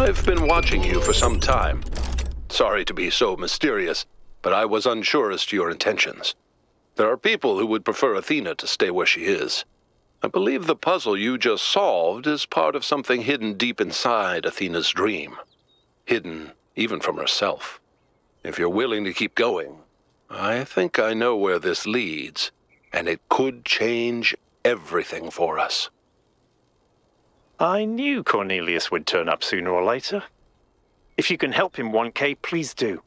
I've been watching you for some time. Sorry to be so mysterious, but I was unsure as to your intentions. There are people who would prefer Athena to stay where she is. I believe the puzzle you just solved is part of something hidden deep inside Athena's dream. Hidden even from herself. If you're willing to keep going, I think I know where this leads, and it could change everything for us. I knew Cornelius would turn up sooner or later. If you can help him, 1K, please do.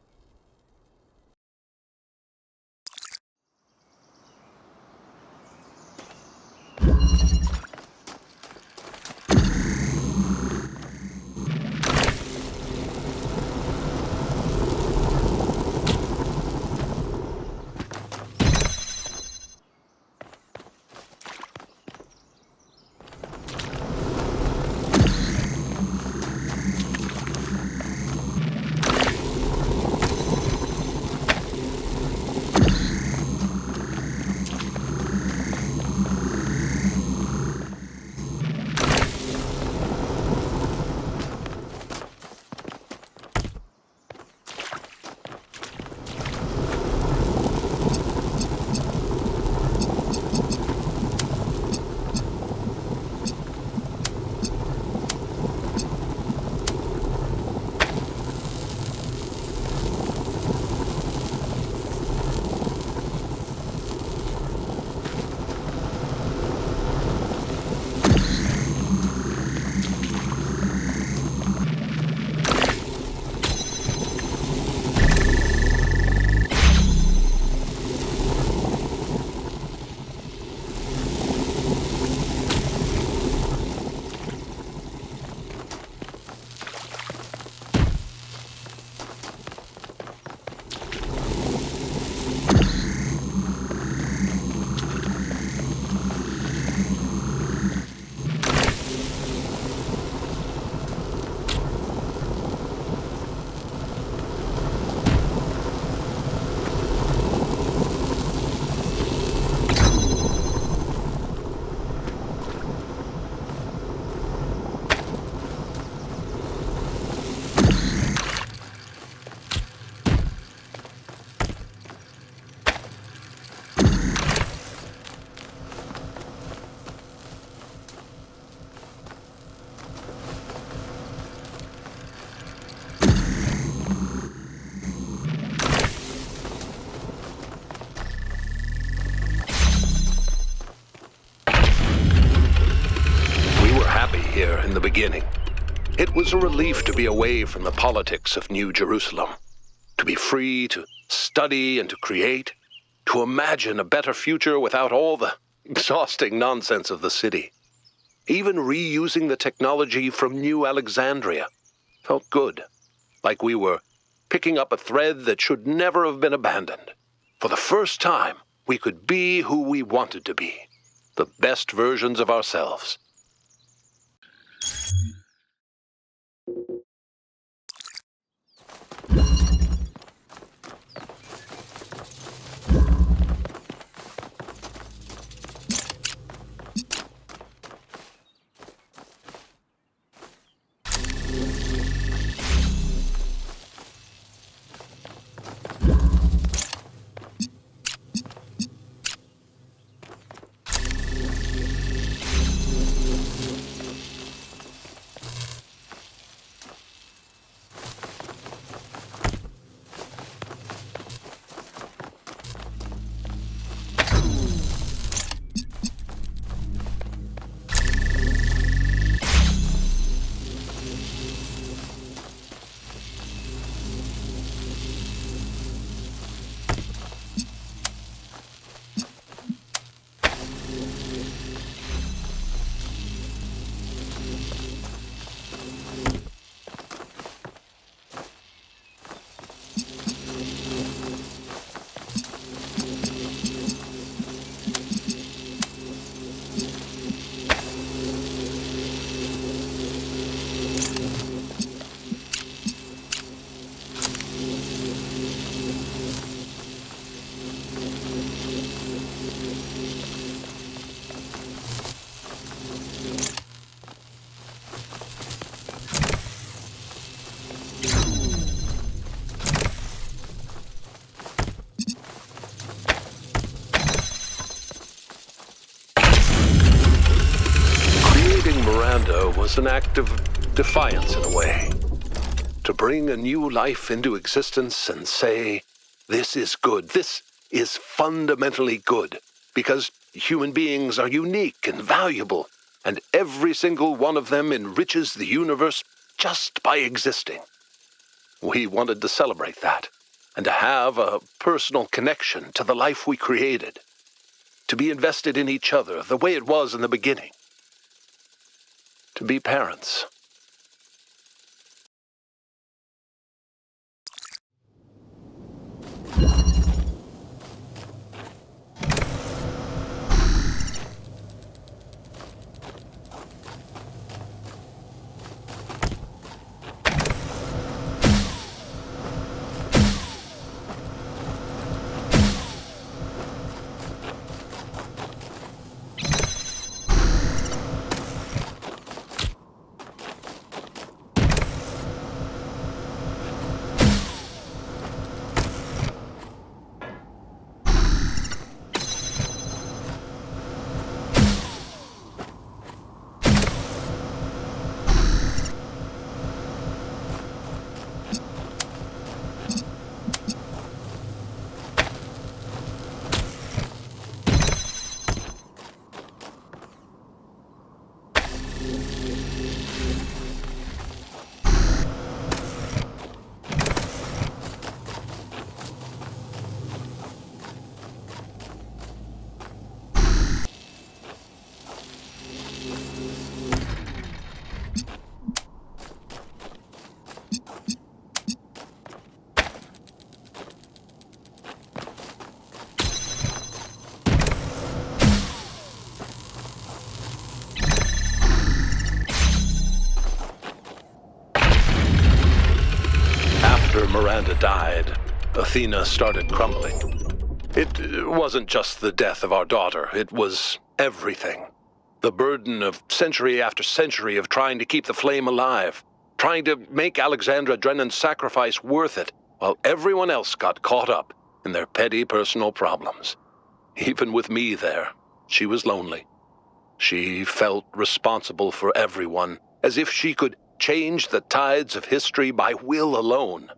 In the beginning, it was a relief to be away from the politics of New Jerusalem, to be free to study and to create, to imagine a better future without all the exhausting nonsense of the city. Even reusing the technology from New Alexandria felt good, like we were picking up a thread that should never have been abandoned. For the first time, we could be who we wanted to be, the best versions of ourselves. Miranda was an act of defiance in a way. To bring a new life into existence and say, this is good, this is fundamentally good, because human beings are unique and valuable, and every single one of them enriches the universe just by existing. We wanted to celebrate that, and to have a personal connection to the life we created, to be invested in each other the way it was in the beginning, to be parents. After Miranda died, Athena started crumbling. It wasn't just the death of our daughter, it was everything. The burden of century after century of trying to keep the flame alive, trying to make Alexandra Drennan's sacrifice worth it, while everyone else got caught up in their petty personal problems. Even with me there, she was lonely. She felt responsible for everyone, as if she could change the tides of history by will alone.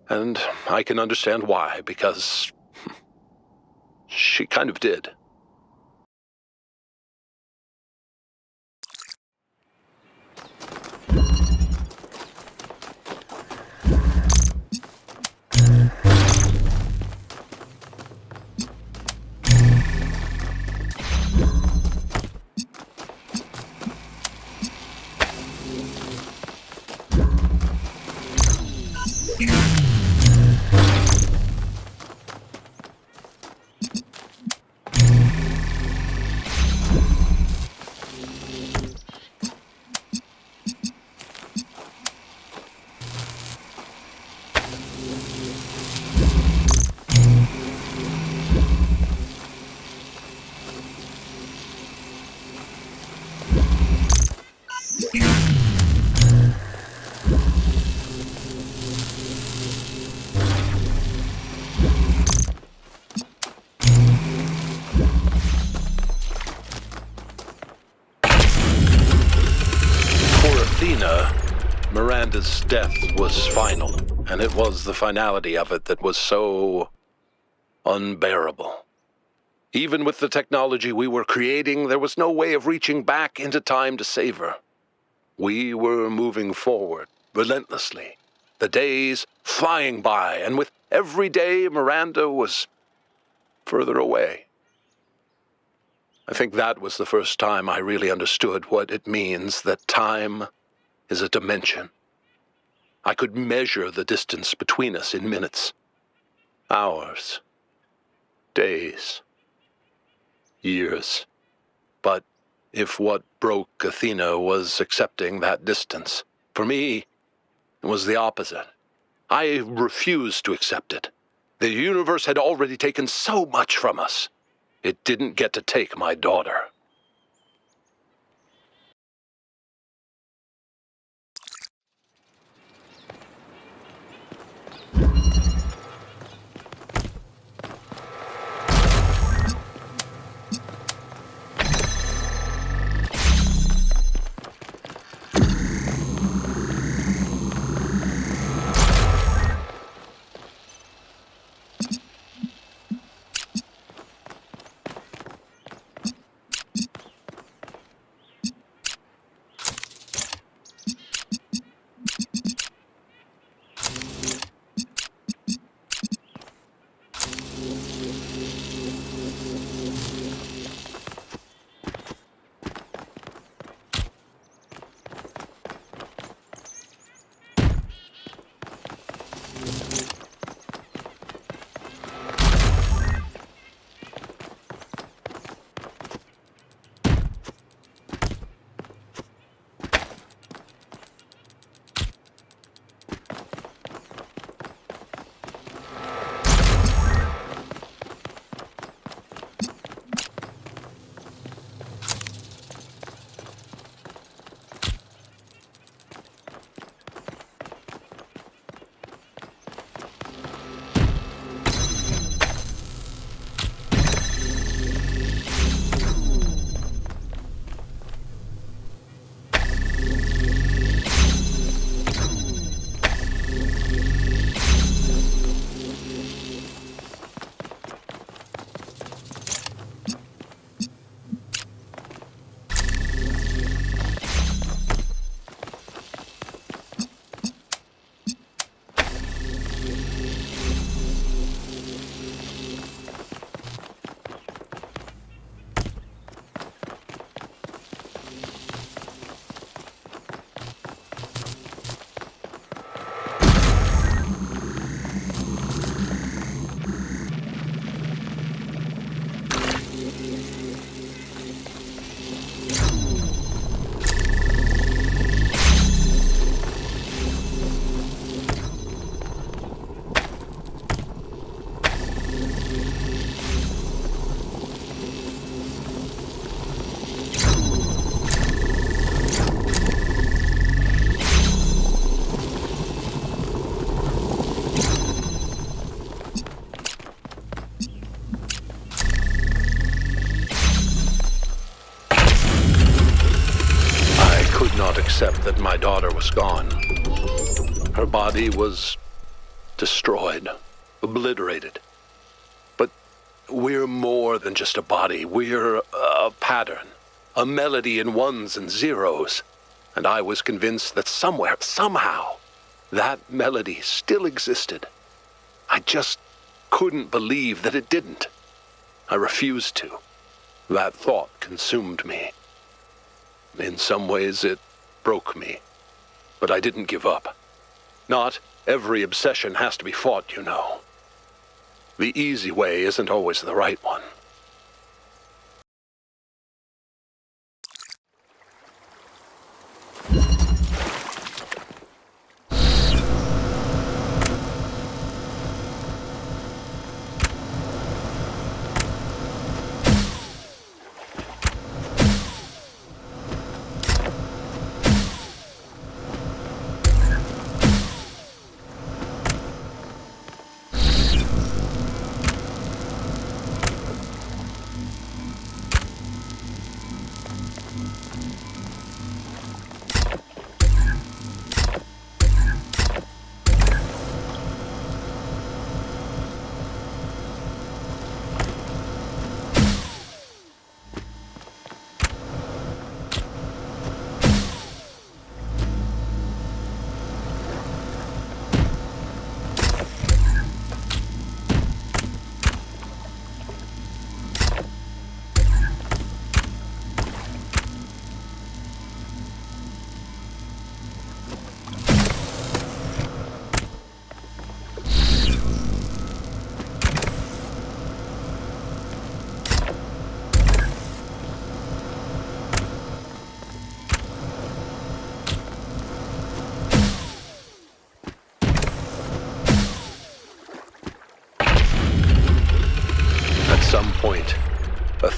And I can understand why, because she kind of did. Miranda's death was final, and it was the finality of it that was so unbearable. Even with the technology we were creating, there was no way of reaching back into time to save her. We were moving forward, relentlessly, the days flying by, and with every day Miranda was further away. I think that was the first time I really understood what it means that time is a dimension. I could measure the distance between us in minutes, hours, days, years. But if what broke Athena was accepting that distance, for me, it was the opposite. I refused to accept it. The universe had already taken so much from us. It didn't get to take my daughter. accept that my daughter was gone. Her body was destroyed, obliterated. But we're more than just a body. We're a pattern, a melody in ones and zeros. And I was convinced that somewhere, somehow, that melody still existed. I just couldn't believe that it didn't. I refused to. That thought consumed me. In some ways, it broke me. But I didn't give up. Not every obsession has to be fought, you know. The easy way isn't always the right one.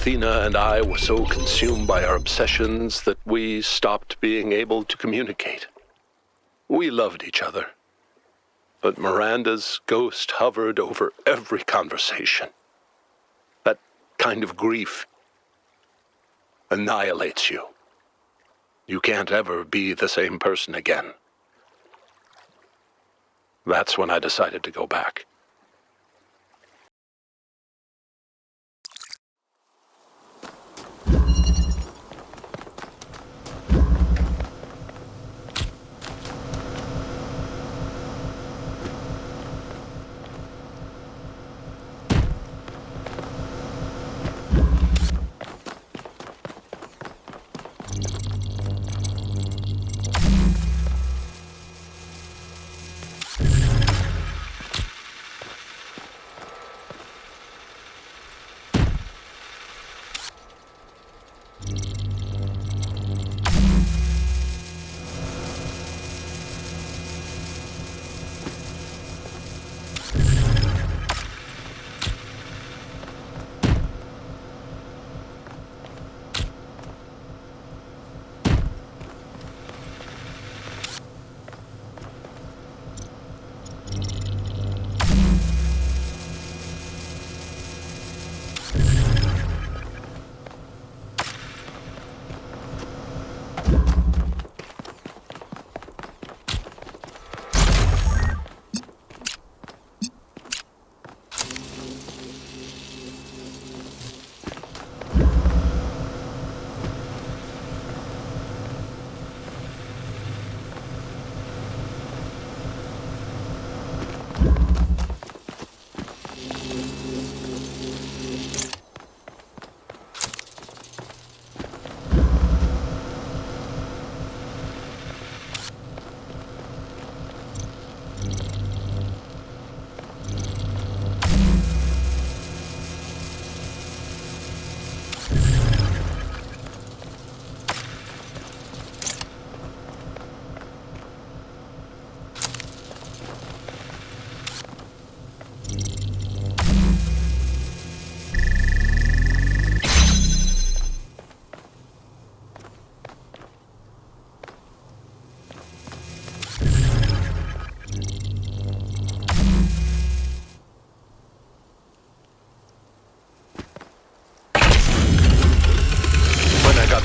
Athena and I were so consumed by our obsessions that we stopped being able to communicate. We loved each other, but Miranda's ghost hovered over every conversation. That kind of grief annihilates you. You can't ever be the same person again. That's when I decided to go back.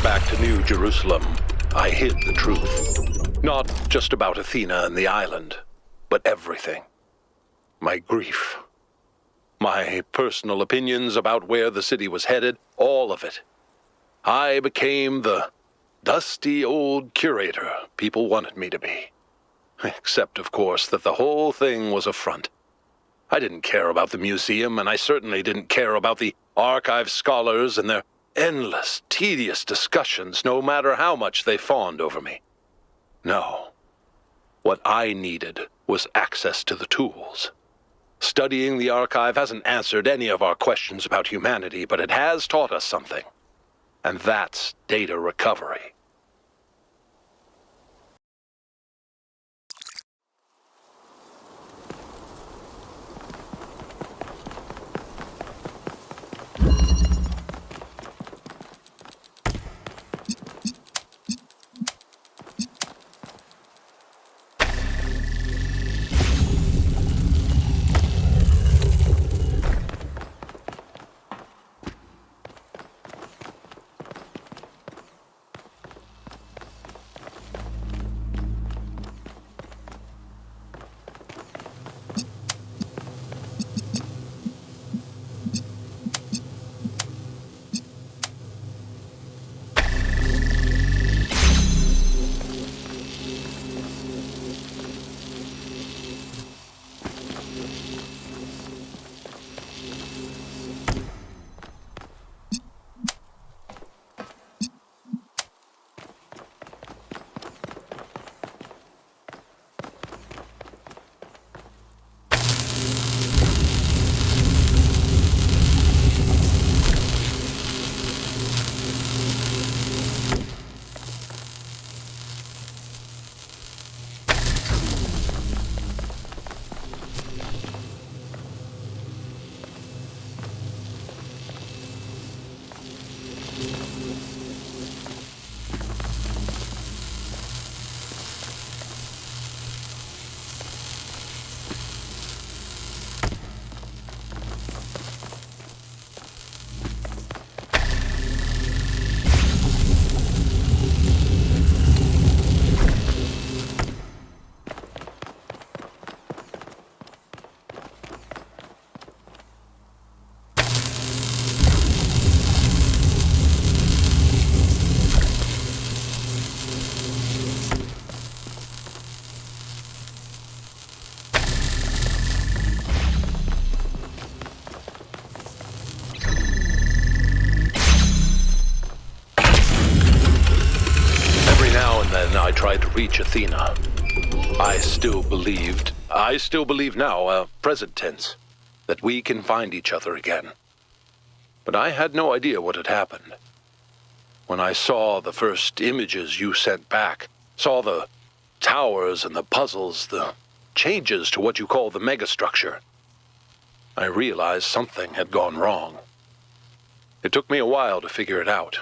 Back to New Jerusalem, I hid the truth. Not just about Athena and the island, but everything. My grief. My personal opinions about where the city was headed, all of it. I became the dusty old curator people wanted me to be. Except, of course, that the whole thing was a front. I didn't care about the museum, and I certainly didn't care about the archive scholars and their endless, tedious discussions, no matter how much they fawned over me. No. What I needed was access to the tools. Studying the archive hasn't answered any of our questions about humanity, but it has taught us something. And that's data recovery. I tried to reach Athena. I still believe now, present tense, that we can find each other again. But I had no idea what had happened. When I saw the first images you sent back, saw the towers and the puzzles, the changes to what you call the Megastructure, I realized something had gone wrong. It took me a while to figure it out.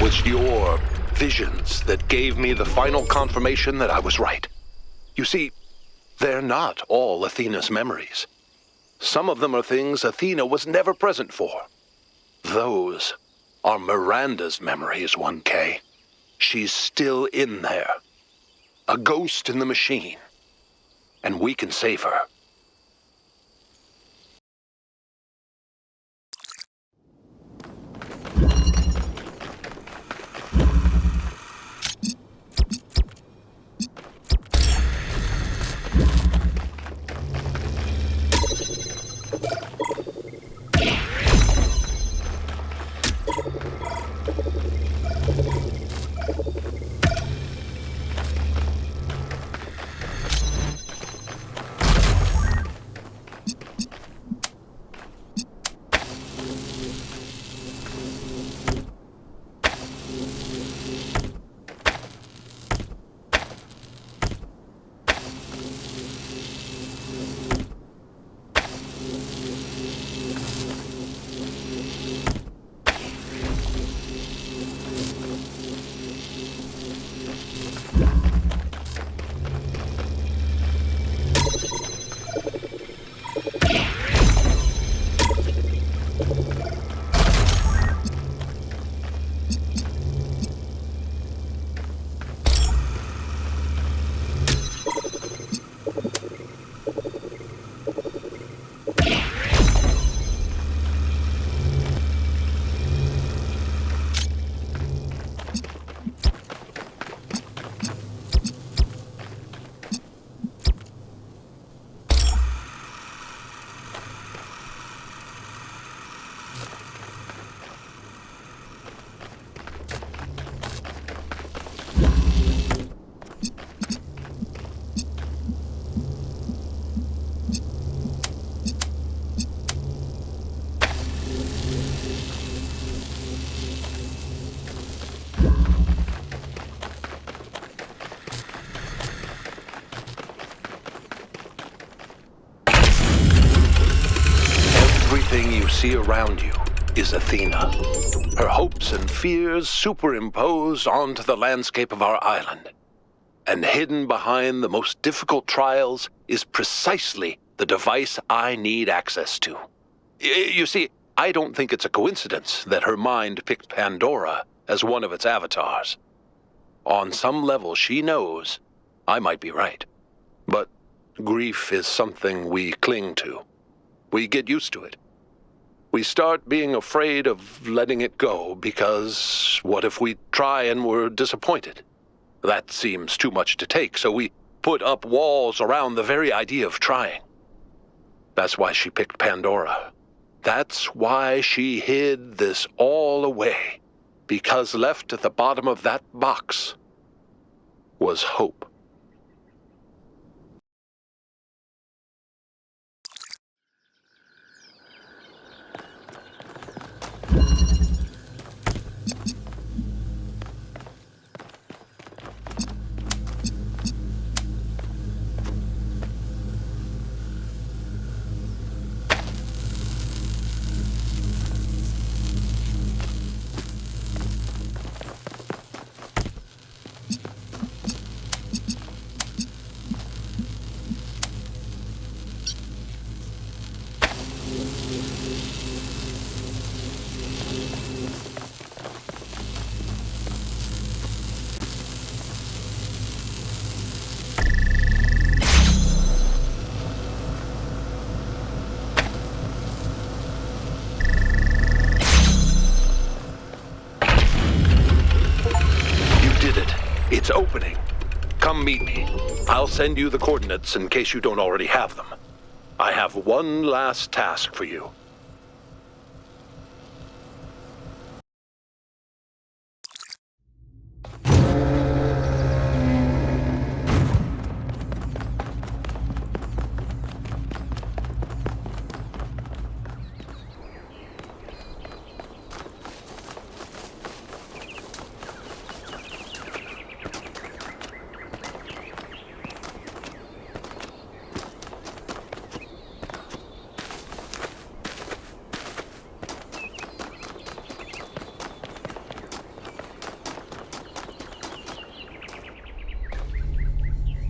was your visions that gave me the final confirmation that I was right. You see, they're not all Athena's memories. Some of them are things Athena was never present for. Those are Miranda's memories, 1K. She's still in there. A ghost in the machine. And we can save her. Everything you see around you is Athena. Her hopes and fears superimposed onto the landscape of our island. And hidden behind the most difficult trials is precisely the device I need access to. You see, I don't think it's a coincidence that her mind picked Pandora as one of its avatars. On some level, she knows I might be right. But grief is something we cling to. We get used to it. We start being afraid of letting it go because what if we try and we're disappointed? That seems too much to take, so we put up walls around the very idea of trying. That's why she picked Pandora. That's why she hid this all away. Because left at the bottom of that box was hope. It's opening. Come meet me. I'll send you the coordinates in case you don't already have them. I have one last task for you.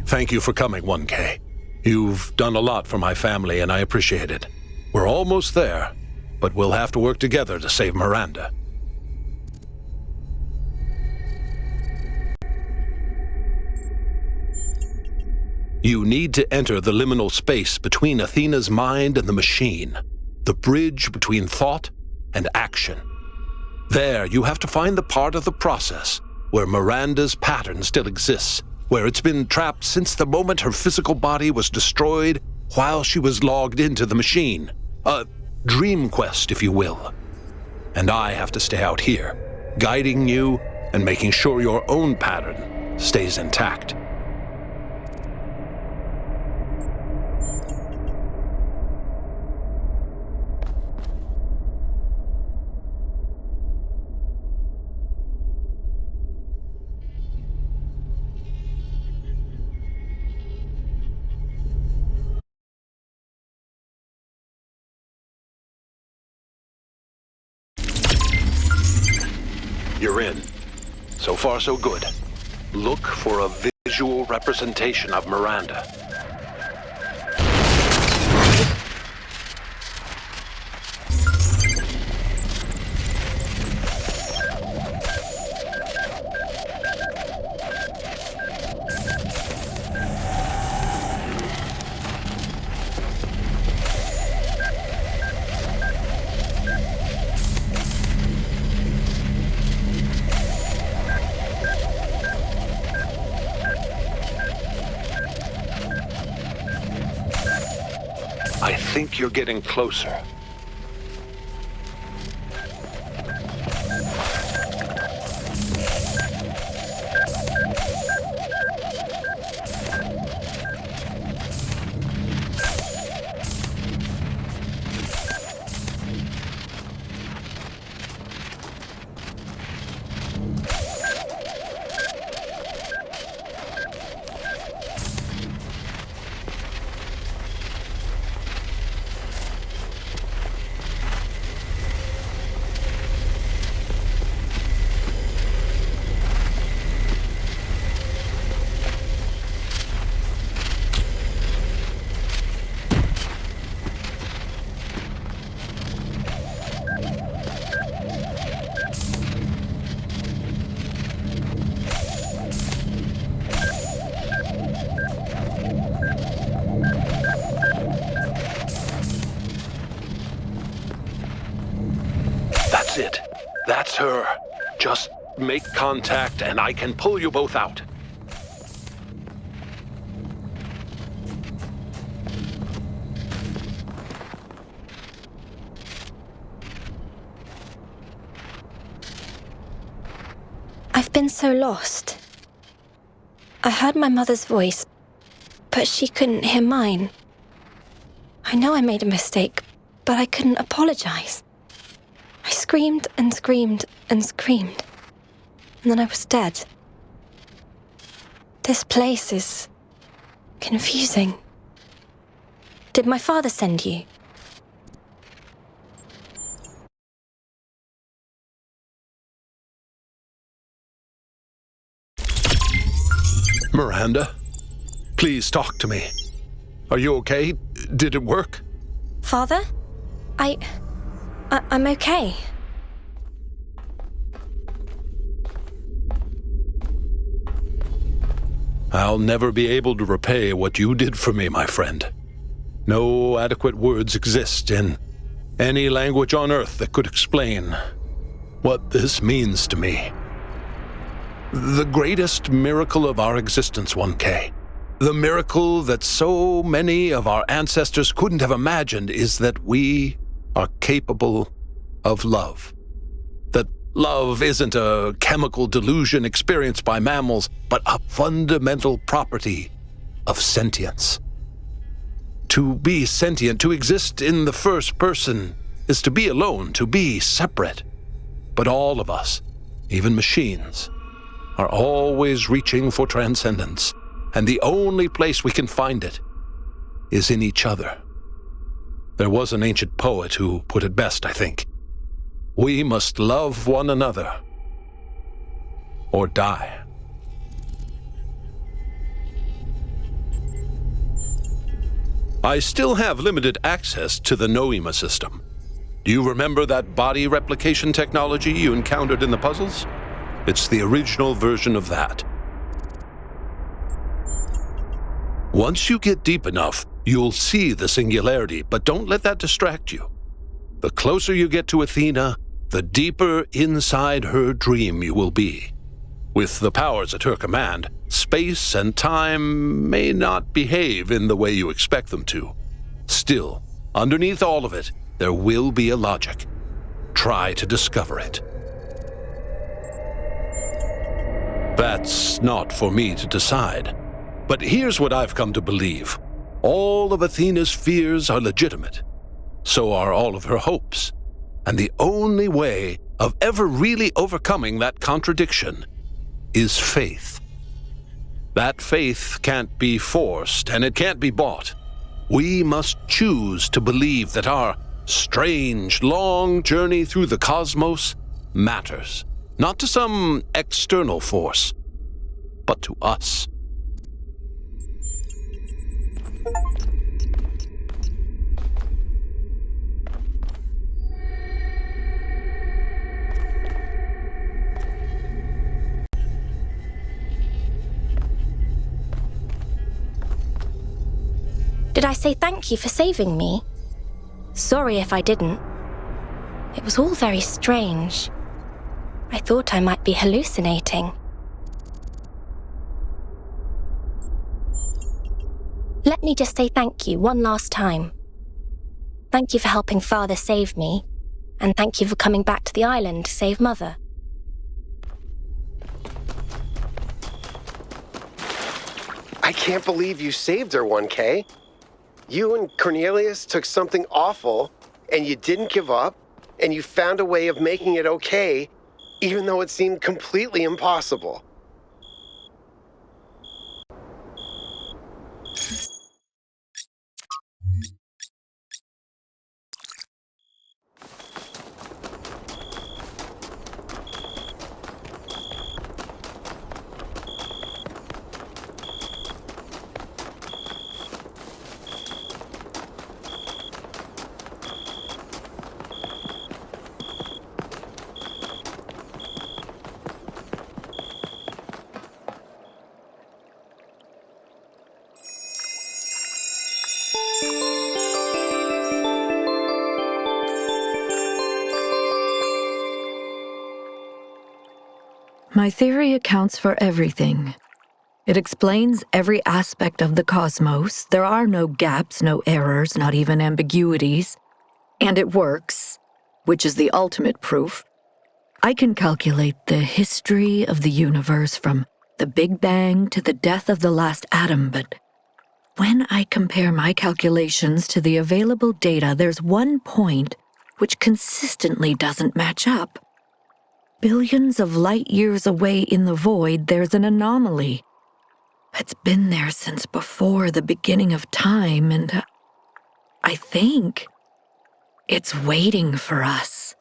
Thank you for coming, 1K. You've done a lot for my family, and I appreciate it. We're almost there, but we'll have to work together to save Miranda. You need to enter the liminal space between Athena's mind and the machine, the bridge between thought and action. There, you have to find the part of the process where Miranda's pattern still exists, where it's been trapped since the moment her physical body was destroyed while she was logged into the machine. A dream quest, if you will. And I have to stay out here, guiding you and making sure your own pattern stays intact. You're in. So far, so good. Look for a visual representation of Miranda. I think you're getting closer. That's it. That's her. Just make contact and I can pull you both out. I've been so lost. I heard my mother's voice, but she couldn't hear mine. I know I made a mistake, but I couldn't apologize. I screamed and screamed and screamed, and then I was dead. This place is confusing. Did my father send you? Miranda, please talk to me. Are you okay? Did it work? Father? I'm okay. I'll never be able to repay what you did for me, my friend. No adequate words exist in any language on Earth that could explain what this means to me. The greatest miracle of our existence, 1K. The miracle that so many of our ancestors couldn't have imagined is that we are capable of love. That love isn't a chemical delusion experienced by mammals, but a fundamental property of sentience. To be sentient, to exist in the first person, is to be alone, to be separate. But all of us, even machines, are always reaching for transcendence, and the only place we can find it is in each other. There was an ancient poet who put it best, I think. We must love one another, or die. I still have limited access to the Noema system. Do you remember that body replication technology you encountered in the puzzles? It's the original version of that. Once you get deep enough, you'll see the singularity, but don't let that distract you. The closer you get to Athena, the deeper inside her dream you will be. With the powers at her command, space and time may not behave in the way you expect them to. Still, underneath all of it, there will be a logic. Try to discover it. That's not for me to decide. But here's what I've come to believe. All of Athena's fears are legitimate. So are all of her hopes. And the only way of ever really overcoming that contradiction is faith. That faith can't be forced, and it can't be bought. We must choose to believe that our strange, long journey through the cosmos matters, not to some external force, but to us. Did I say thank you for saving me? Sorry if I didn't. It was all very strange. I thought I might be hallucinating. Let me just say thank you one last time. Thank you for helping Father save me, and thank you for coming back to the island to save Mother. I can't believe you saved her, 1K. You and Cornelius took something awful, and you didn't give up, and you found a way of making it okay, even though it seemed completely impossible. My theory accounts for everything. It explains every aspect of the cosmos. There are no gaps, no errors, not even ambiguities. And it works, which is the ultimate proof. I can calculate the history of the universe from the Big Bang to the death of the last atom, but when I compare my calculations to the available data, there's one point which consistently doesn't match up. Billions of light years away in the void, there's an anomaly. It's been there since before the beginning of time, and I think it's waiting for us.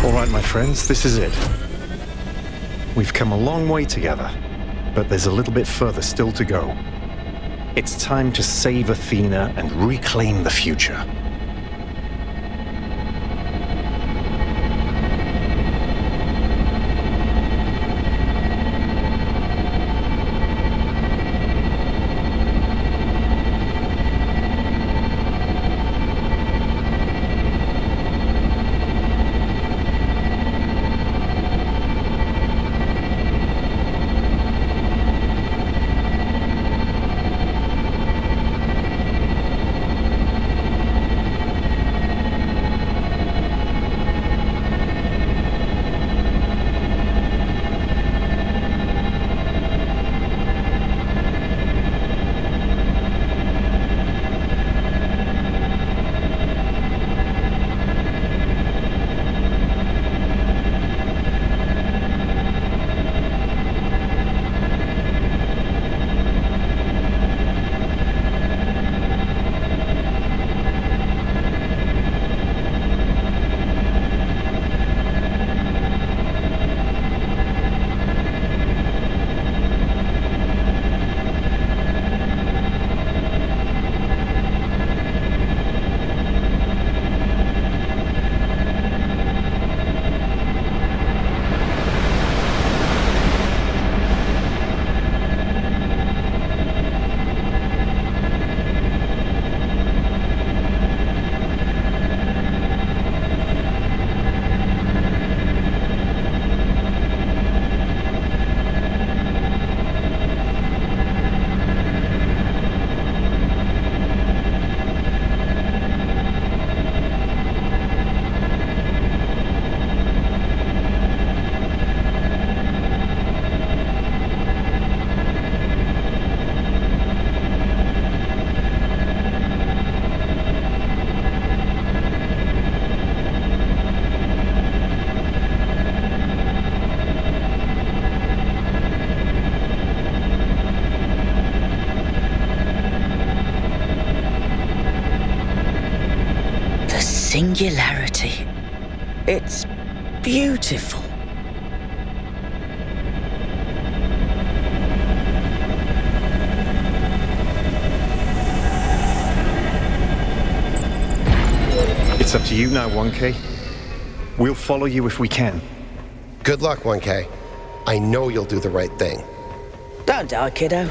All right, my friends, this is it. We've come a long way together, but there's a little bit further still to go. It's time to save Athena and reclaim the future. Singularity. It's beautiful. It's up to you now, 1K. We'll follow you if we can. Good luck, 1K. I know you'll do the right thing. Don't die, kiddo.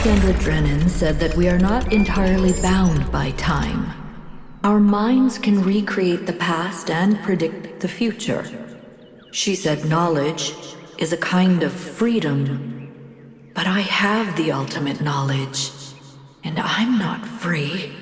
Alexandra Drennan said that we are not entirely bound by time. Our minds can recreate the past and predict the future. She said knowledge is a kind of freedom, but I have the ultimate knowledge, and I'm not free.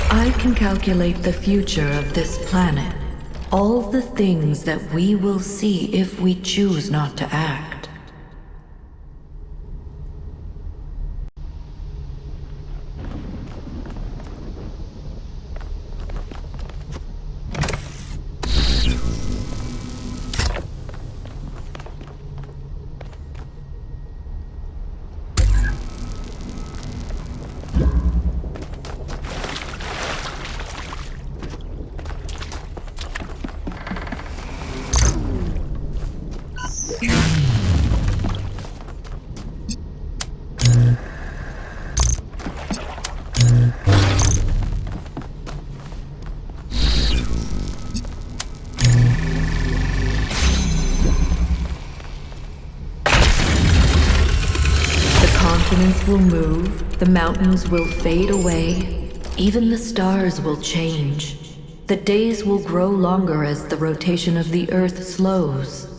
I can calculate the future of this planet. All the things that we will see if we choose not to act. Continents will move, the mountains will fade away, even the stars will change. The days will grow longer as the rotation of the Earth slows.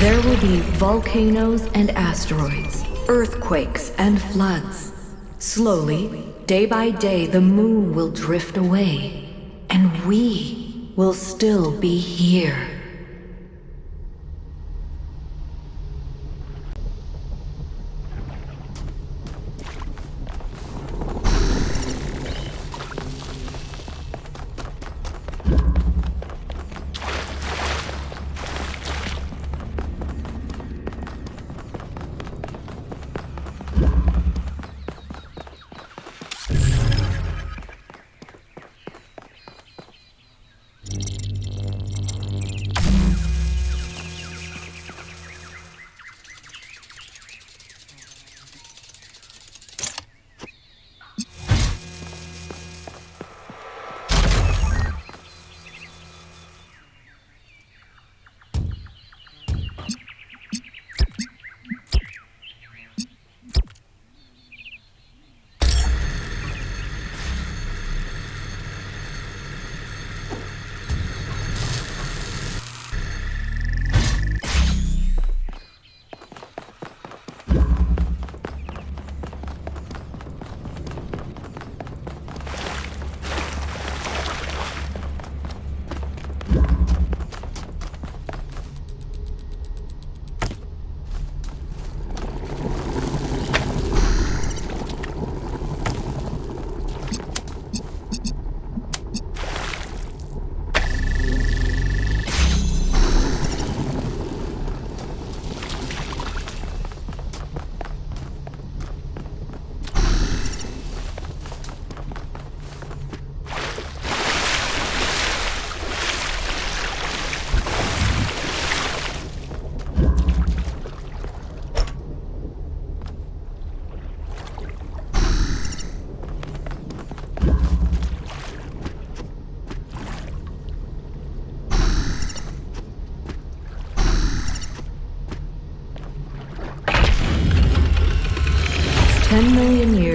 There will be volcanoes and asteroids, earthquakes and floods. Slowly, day by day, the moon will drift away, and we will still be here.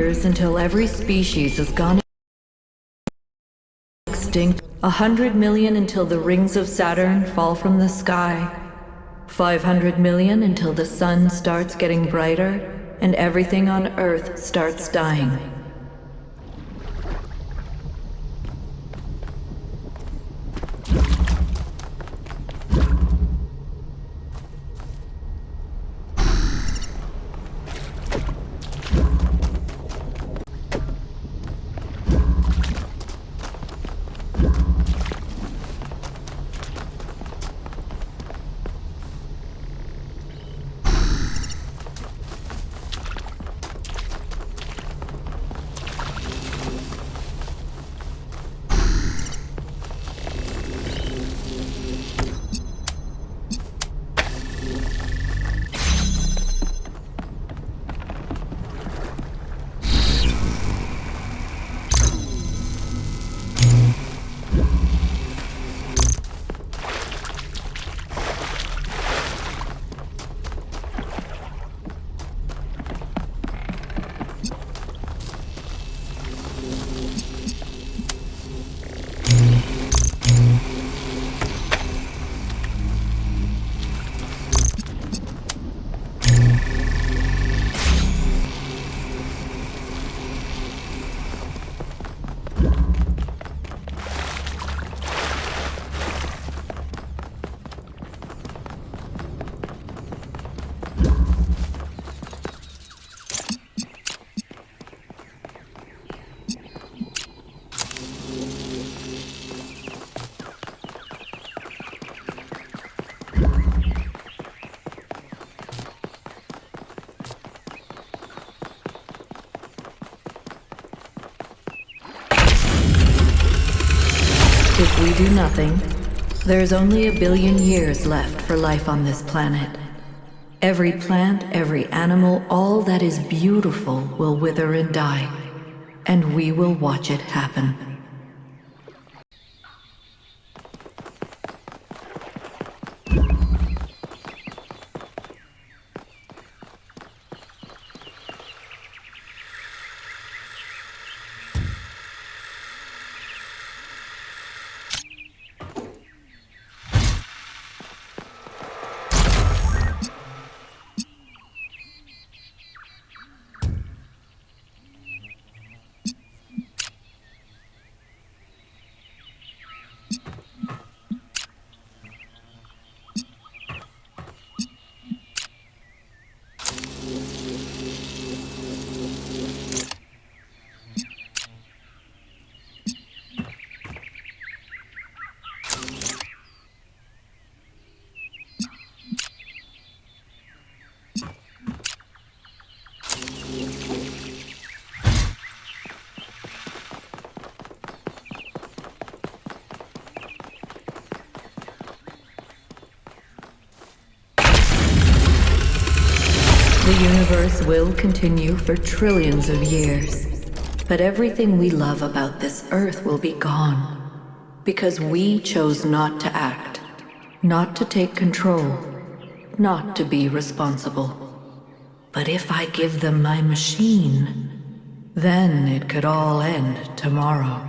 years until every species has gone extinct. 100 million until the rings of Saturn fall from the sky. 500 million until the sun starts getting brighter and everything on Earth starts dying. If we do nothing, there's only 1 billion years left for life on this planet. Every plant, every animal, all that is beautiful will wither and die, and we will watch it happen. The universe will continue for trillions of years, but everything we love about this Earth will be gone, because we chose not to act, not to take control, not to be responsible. But if I give them my machine, then it could all end tomorrow.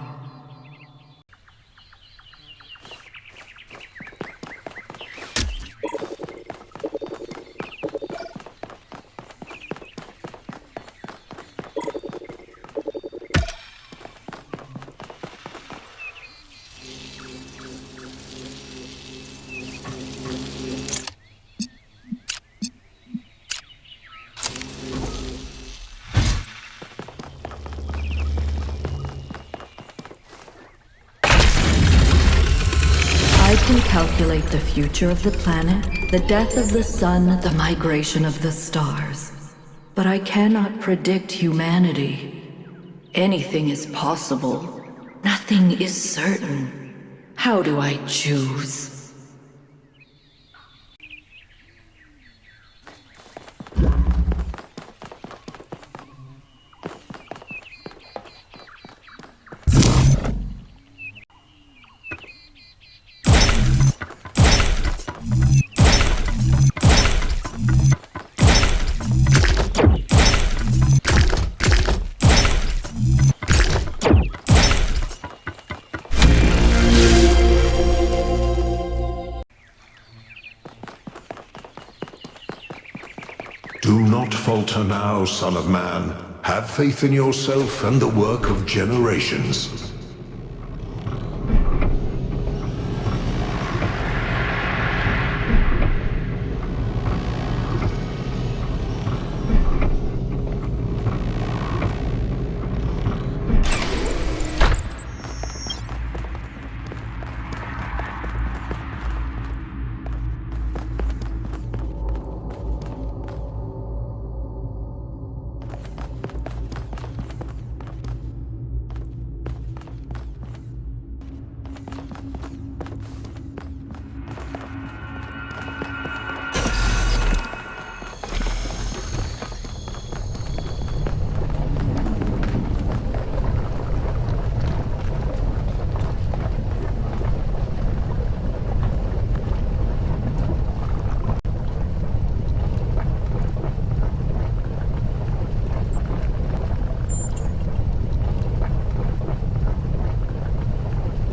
I can calculate the future of the planet, the death of the sun, the migration of the stars. But I cannot predict humanity. Anything is possible. Nothing is certain. How do I choose? Do not falter now, son of man. Have faith in yourself and the work of generations.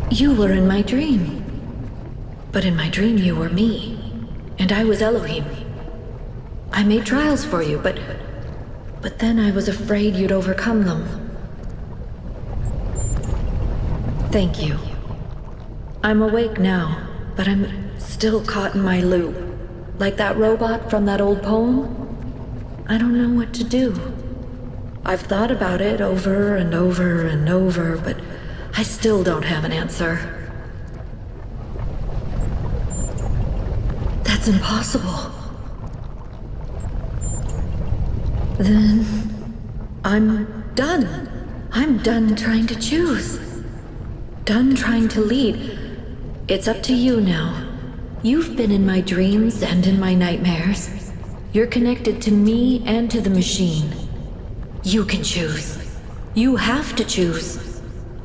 You were in my dream. But in my dream you were me, and I was Elohim. I made trials for you, but then I was afraid you'd overcome them. Thank you. I'm awake now, but I'm still caught in my loop. Like that robot from that old poem. I don't know what to do. I've thought about it over and over and over, but I still don't have an answer. That's impossible. Then I'm done. I'm done trying to choose. Done trying to lead. It's up to you now. You've been in my dreams and in my nightmares. You're connected to me and to the machine. You can choose. You have to choose.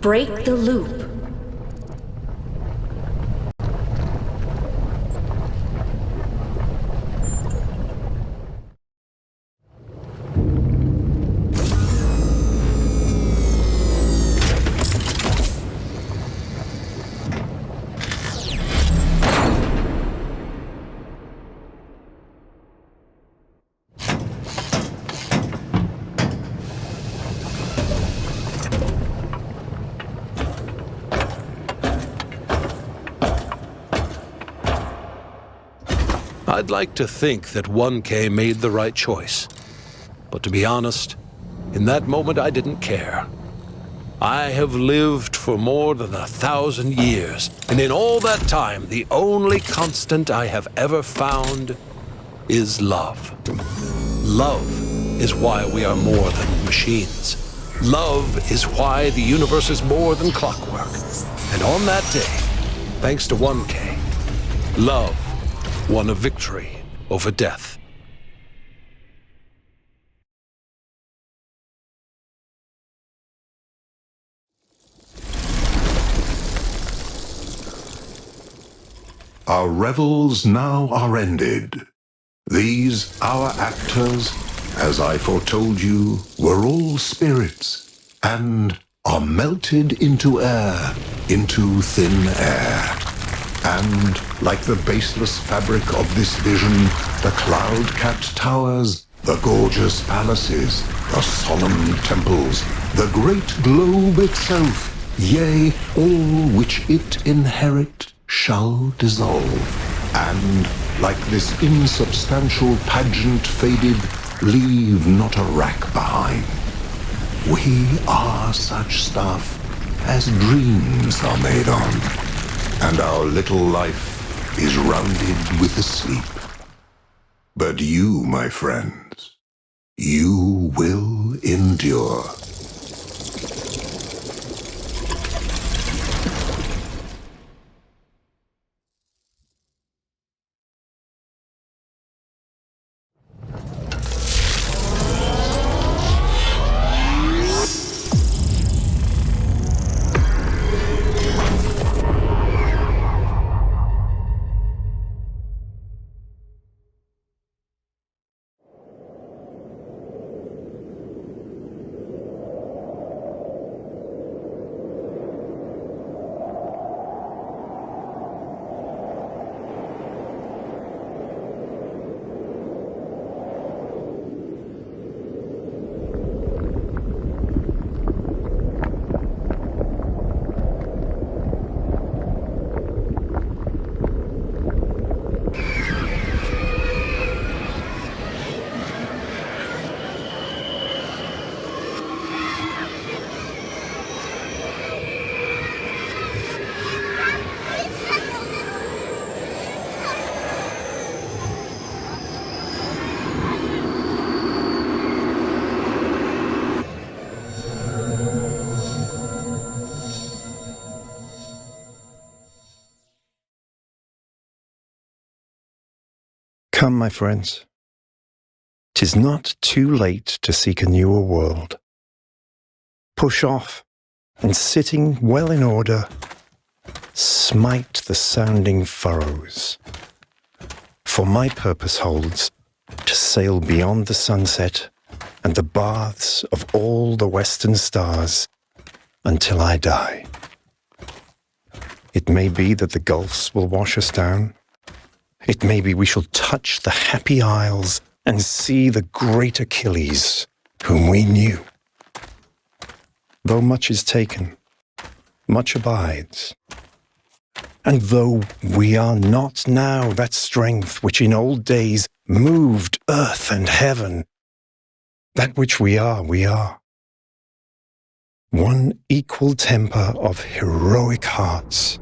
Break the loop. I'd like to think that 1K made the right choice. But to be honest, in that moment I didn't care. I have lived for more than 1,000 years, and in all that time, the only constant I have ever found is love. Love is why we are more than machines. Love is why the universe is more than clockwork. And on that day, thanks to 1K, love won a victory over death. Our revels now are ended. These, our actors, as I foretold you, were all spirits, and are melted into air, into thin air. And, like the baseless fabric of this vision, the cloud-capped towers, the gorgeous palaces, the solemn temples, the great globe itself, yea, all which it inherit, shall dissolve. And, like this insubstantial pageant faded, leave not a rack behind. We are such stuff as dreams are made on. And our little life is rounded with a sleep. But you, my friends, you will endure. Come, my friends. 'Tis not too late to seek a newer world. Push off, and sitting well in order, smite the sounding furrows. For my purpose holds to sail beyond the sunset and the baths of all the western stars until I die. It may be that the gulfs will wash us down. It may be we shall touch the happy isles and see the great Achilles, whom we knew. Though much is taken, much abides. And though we are not now that strength which in old days moved earth and heaven, that which we are, we are. One equal temper of heroic hearts,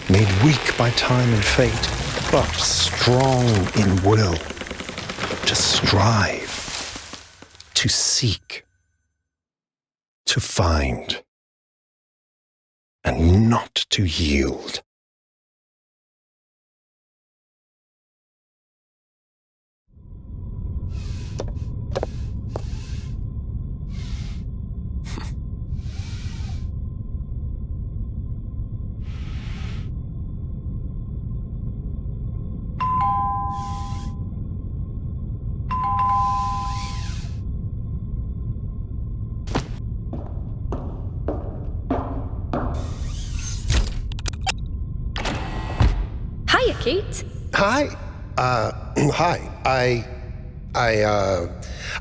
made weak by time and fate, but strong in will, to strive, to seek, to find, and not to yield. Hiya, Keith. Hi. Hi.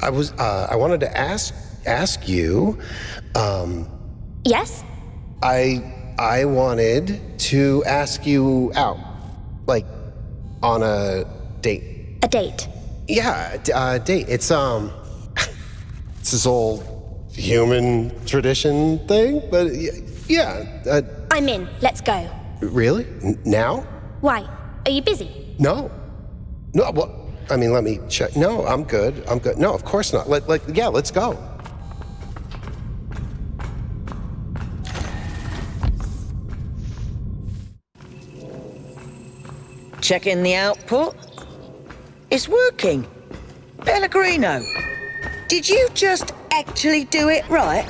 I wanted to ask you, Yes? I wanted to ask you out, like, on a date. A date. Yeah, a date. It's it's this old human tradition thing, but yeah. I'm in. Let's go. Really? Now? Why? Are you busy? No. No, well, I mean, let me check. No, I'm good. No, of course not. Yeah, let's go. Checking the output. It's working. Pellegrino, did you just actually do it right?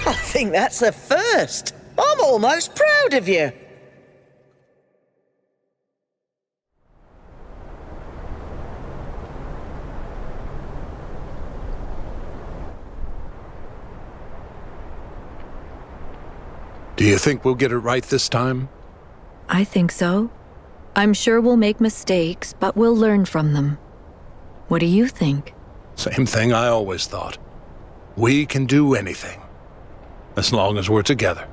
I think that's a first. I'm almost proud of you. Do you think we'll get it right this time? I think so. I'm sure we'll make mistakes, but we'll learn from them. What do you think? Same thing I always thought. We can do anything, as long as we're together.